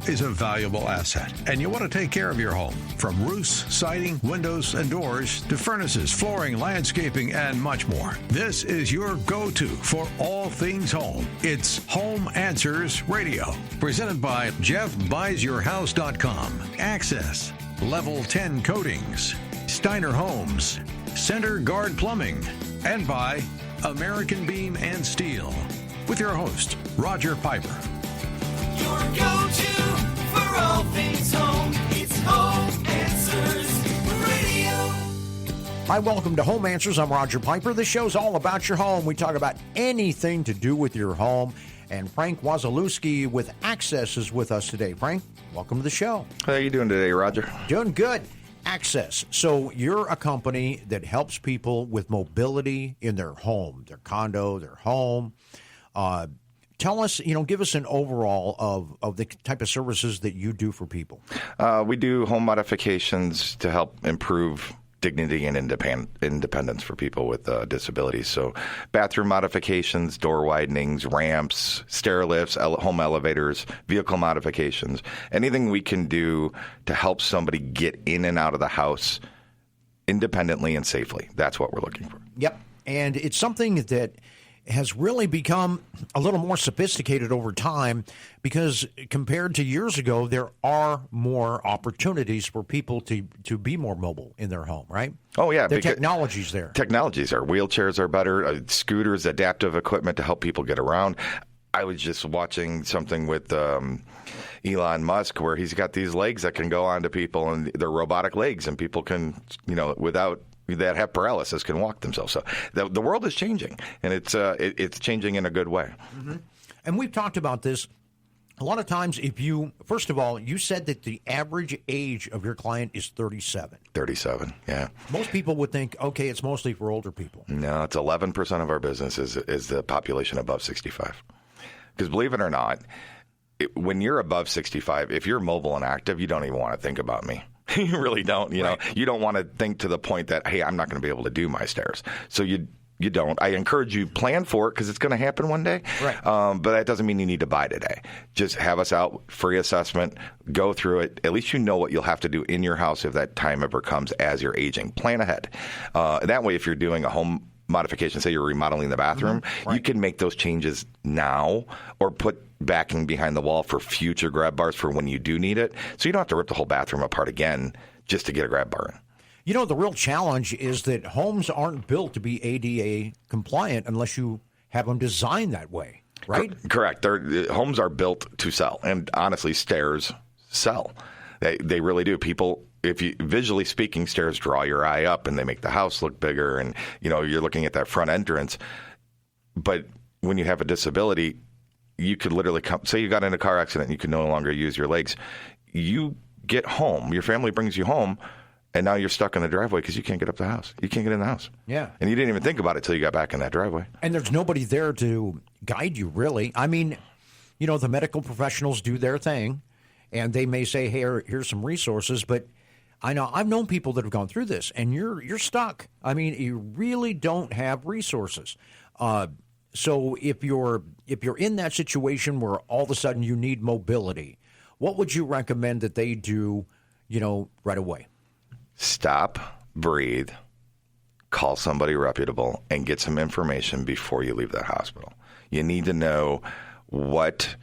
is a valuable asset, and you want to take care of your home. From roofs, siding, windows, and doors to furnaces, flooring, landscaping, and much more. This is your go-to for all things home. It's Home Answers Radio, presented by JeffBuysYourHouse.com, Access, Level 10 Coatings, Steiner Homes, Center Guard Plumbing, and by American Beam and Steel. With your host, Roger Piper. Your go-to for all things home. It's Home Answers Radio. Hi, welcome to Home Answers. I'm Roger Piper. This show's all about your home. We talk about anything to do with your home. And Frank Wasilewski with Access is with us today. Frank, welcome to the show. How are you doing today, Roger? Doing good. Access. So you're a company that helps people with mobility in their home, their condo, their home. Tell us, give us an overall of the type of services that you do for people. We do home modifications to help improve dignity and independence for people with disabilities. So bathroom modifications, door widenings, ramps, stair lifts, home elevators, vehicle modifications, anything we can do to help somebody get in and out of the house independently and safely. That's what we're looking for. Yep. And it's something that has really become a little more sophisticated over time because compared to years ago, there are more opportunities for people to be more mobile in their home, right? Oh, yeah. The technology's there. Technologies are. Wheelchairs are better, scooters, adaptive equipment to help people get around. I was just watching something with Elon Musk where he's got these legs that can go onto people, and they're robotic legs, and people can, that have paralysis can walk themselves. So the world is changing, and it's changing in a good way. Mm-hmm. And we've talked about this a lot of times. First of all, you said that the average age of your client is 37. 37, yeah. Most people would think, okay, it's mostly for older people. No, it's 11% of our business is the population above 65. Because believe it or not, when you're above 65, if you're mobile and active, you don't even want to think about me. You really don't. Right. You don't want to think to the point that, hey, I'm not going to be able to do my stairs. So you don't. I encourage you, plan for it because it's going to happen one day. Right. But that doesn't mean you need to buy today. Just have us out, free assessment, go through it. At least you know what you'll have to do in your house if that time ever comes as you're aging. Plan ahead. That way, if you're doing a home modification, say you're remodeling the bathroom, right, you can make those changes now or put backing behind the wall for future grab bars for when you do need it. So you don't have to rip the whole bathroom apart again just to get a grab bar in. The real challenge is that homes aren't built to be ADA compliant unless you have them designed that way, right? Correct. Homes are built to sell. And honestly, stairs sell. They really do. People, visually speaking, stairs draw your eye up and they make the house look bigger. And, you're looking at that front entrance. But when you have a disability, you could literally say you got in a car accident and you can no longer use your legs. You get home, your family brings you home, and now you're stuck in the driveway because you can't get up the house. You can't get in the house. Yeah. And you didn't even think about it till you got back in that driveway. And there's nobody there to guide you, really. I mean, the medical professionals do their thing, and they may say, hey, here's some resources, but I know I've known people that have gone through this, and you're stuck. I mean, you really don't have resources. So if you're in that situation where all of a sudden you need mobility, what would you recommend that they do, right away? Stop, breathe, call somebody reputable, and get some information before you leave the hospital. You need to know what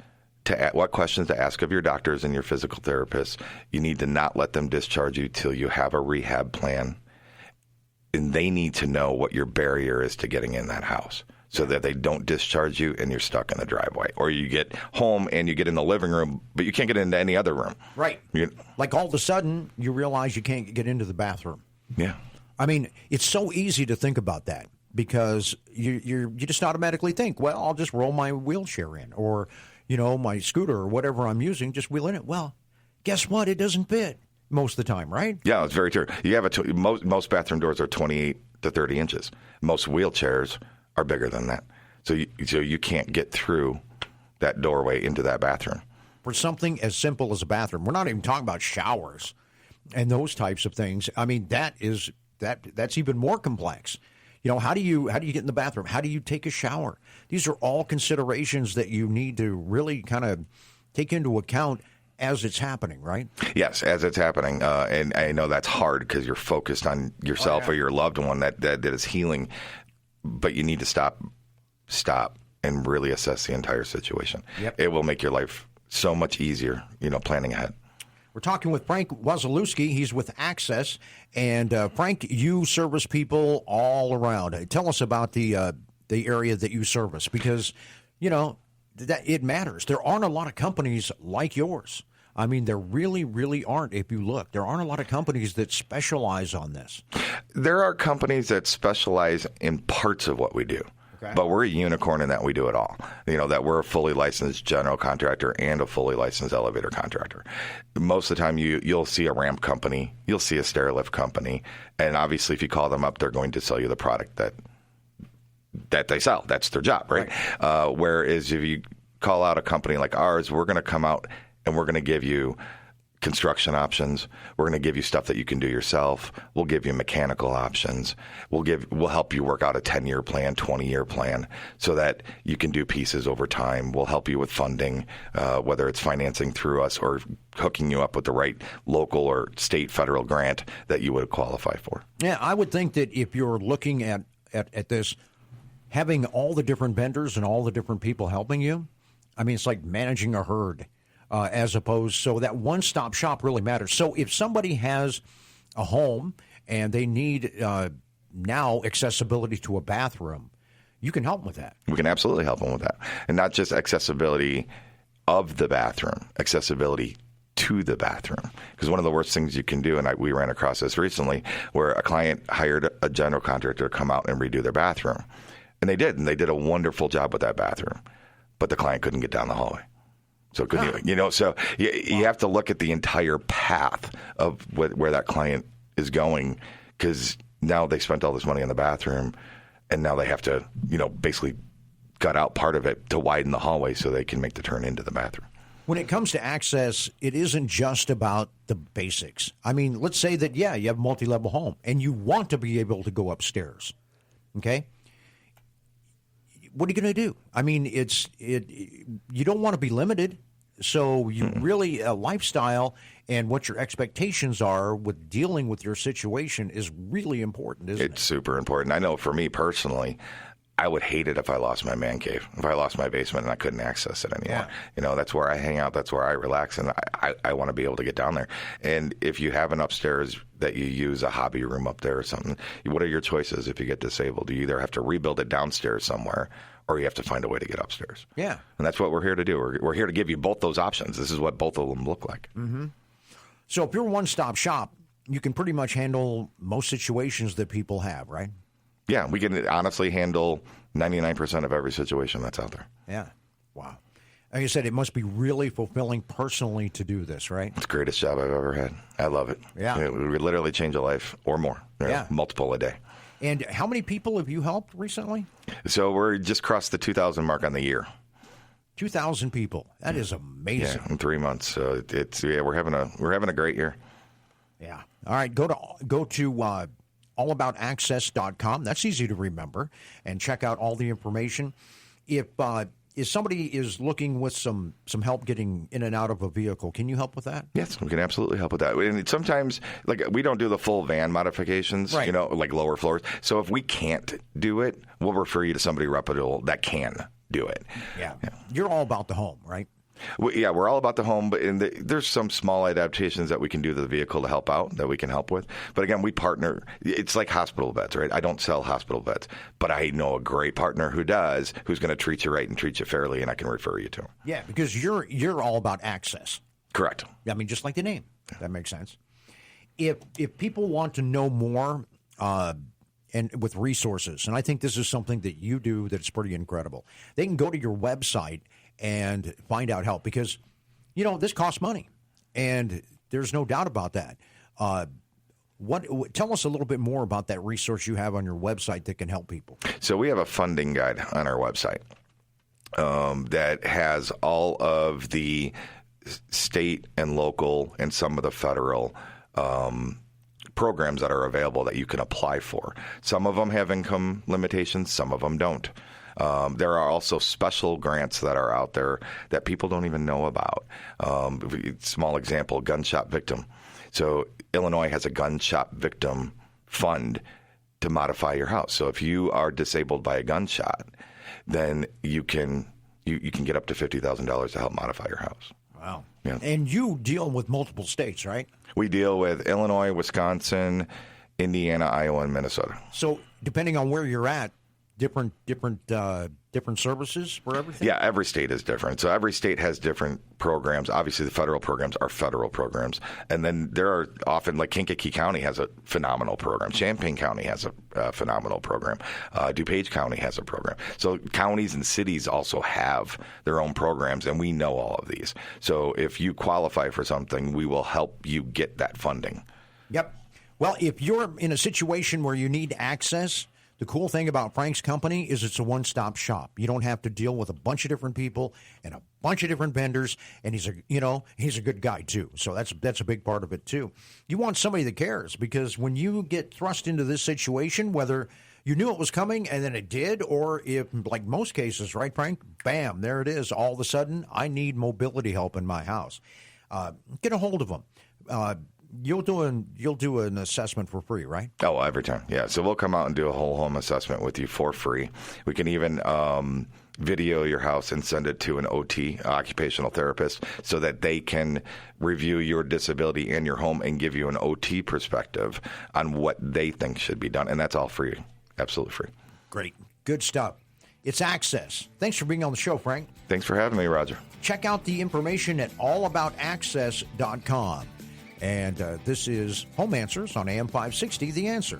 questions to ask of your doctors and your physical therapists. You need to not let them discharge you till you have a rehab plan. And they need to know what your barrier is to getting in that house, so that they don't discharge you and you're stuck in the driveway. Or you get home and you get in the living room, but you can't get into any other room. Right. Like all of a sudden, you realize you can't get into the bathroom. Yeah. I mean, it's so easy to think about that because you just automatically think, well, I'll just roll my wheelchair in or, my scooter or whatever I'm using, just wheel in it. Well, guess what? It doesn't fit most of the time, right? Yeah, it's very true. You have most bathroom doors are 28 to 30 inches. Most wheelchairs are bigger than that. So you can't get through that doorway into that bathroom. For something as simple as a bathroom, we're not even talking about showers and those types of things. I mean, that's even more complex. How do you get in the bathroom? How do you take a shower? These are all considerations that you need to really kind of take into account as it's happening, right? Yes, as it's happening. And I know that's hard because you're focused on yourself or your loved one that is healing. But you need to stop, and really assess the entire situation. Yep. It will make your life so much easier, planning ahead. We're talking with Frank Wasilewski. He's with Access. And Frank, you service people all around. Tell us about the area that you service because, that it matters. There aren't a lot of companies like yours. I mean, there really, really aren't. If you look, there aren't a lot of companies that specialize on this. There are companies that specialize in parts of what we do. Okay. But we're a unicorn in that we do it all. That we're a fully licensed general contractor and a fully licensed elevator contractor. Most of the time, you'll see a ramp company, you'll see a stair lift company, and obviously, if you call them up, they're going to sell you the product that they sell. That's their job, right? Whereas if you call out a company like ours, we're going to come out and we're going to give you construction options. We're going to give you stuff that you can do yourself. We'll give you mechanical options. We'll help you work out a 10-year plan, 20-year plan so that you can do pieces over time. We'll help you with funding, whether it's financing through us or hooking you up with the right local or state, federal grant that you would qualify for. Yeah, I would think that if you're looking at this, having all the different vendors and all the different people helping you, I mean, it's like managing a herd. As opposed, so that one-stop shop really matters. So if somebody has a home and they need now accessibility to a bathroom, you can help them with that. We can absolutely help them with that. And not just accessibility of the bathroom, accessibility to the bathroom. Because one of the worst things you can do, and we ran across this recently, where a client hired a general contractor to come out and redo their bathroom. And they did a wonderful job with that bathroom. But the client couldn't get down the hallway. So so you have to look at the entire path of where that client is going, because now they spent all this money on the bathroom, and now they have to basically gut out part of it to widen the hallway so they can make the turn into the bathroom. When it comes to access, it isn't just about the basics. I mean, let's say that you have a multi-level home and you want to be able to go upstairs. Okay. What are you going to do? I mean, you don't want to be limited. So you really, lifestyle and what your expectations are with dealing with your situation is really important, isn't it? It's super important. I know for me personally, I would hate it if I lost my man cave, if I lost my basement and I couldn't access it anymore. Yeah. That's where I hang out. That's where I relax. And I want to be able to get down there. And if you have an upstairs that you use a hobby room up there or something, what are your choices if you get disabled? You either have to rebuild it downstairs somewhere, or you have to find a way to get upstairs. Yeah. And that's what we're here to do. We're here to give you both those options. This is what both of them look like. Mm-hmm. So if you're a one-stop shop, you can pretty much handle most situations that people have, right? Yeah, we can honestly handle 99% of every situation that's out there. Yeah. Wow. Like I said, it must be really fulfilling personally to do this, right? It's the greatest job I've ever had. I love it. Yeah. We literally change a life or more. Multiple a day. And how many people have you helped recently? So we're just crossed the 2,000 mark on the year. 2,000 people. That is amazing. Yeah, in 3 months. So we're having a great year. Yeah. All right. Go to allaboutaccess.com. That's easy to remember, and check out all the information. If somebody is looking with some help getting in and out of a vehicle, can you help with that? Yes, we can absolutely help with that. And sometimes, we don't do the full van modifications, right, like lower floors. So if we can't do it, we'll refer you to somebody reputable that can do it. Yeah. You're all about the home, right? We're all about the home, but there's some small adaptations that we can do to the vehicle to help out, that we can help with. But again, we partner. It's like hospital beds, right? I don't sell hospital beds, but I know a great partner who does, who's going to treat you right and treat you fairly, and I can refer you to him. Yeah, because you're all about access. Correct. I mean, just like the name. That makes sense. If people want to know more, and with resources, and I think this is something that you do that's pretty incredible, they can go to your website and find out help, because, this costs money, and there's no doubt about that. Tell us a little bit more about that resource you have on your website that can help people. So we have a funding guide on our website that has all of the state and local and some of the federal programs that are available that you can apply for. Some of them have income limitations, some of them don't. There are also special grants that are out there that people don't even know about. Small example, gunshot victim. So Illinois has a gunshot victim fund to modify your house. So if you are disabled by a gunshot, then you can get up to $50,000 to help modify your house. Wow. Yeah. And you deal with multiple states, right? We deal with Illinois, Wisconsin, Indiana, Iowa, and Minnesota. So depending on where you're at, different services for everything? Yeah, every state is different. So every state has different programs. Obviously, the federal programs are federal programs. And then there are often, like Kankakee County has a phenomenal program. Champaign County has a phenomenal program. DuPage County has a program. So counties and cities also have their own programs, and we know all of these. So if you qualify for something, we will help you get that funding. Yep. Well, if you're in a situation where you need access, the cool thing about Frank's company is it's a one-stop shop. You don't have to deal with a bunch of different people and a bunch of different vendors, and he's a good guy too. So that's a big part of it too. You want somebody that cares, because when you get thrust into this situation, whether you knew it was coming and then it did, or if, like most cases, right, Frank? Bam, there it is. All of a sudden, I need mobility help in my house. Get a hold of them. You'll do an assessment for free, right? Oh, every time. Yeah. So we'll come out and do a whole home assessment with you for free. We can even video your house and send it to an OT, occupational therapist, so that they can review your disability and your home and give you an OT perspective on what they think should be done. And that's all free. Absolutely free. Great. Good stuff. It's Access. Thanks for being on the show, Frank. Thanks for having me, Roger. Check out the information at allaboutaccess.com. And this is Home Answers on AM 560, The Answer.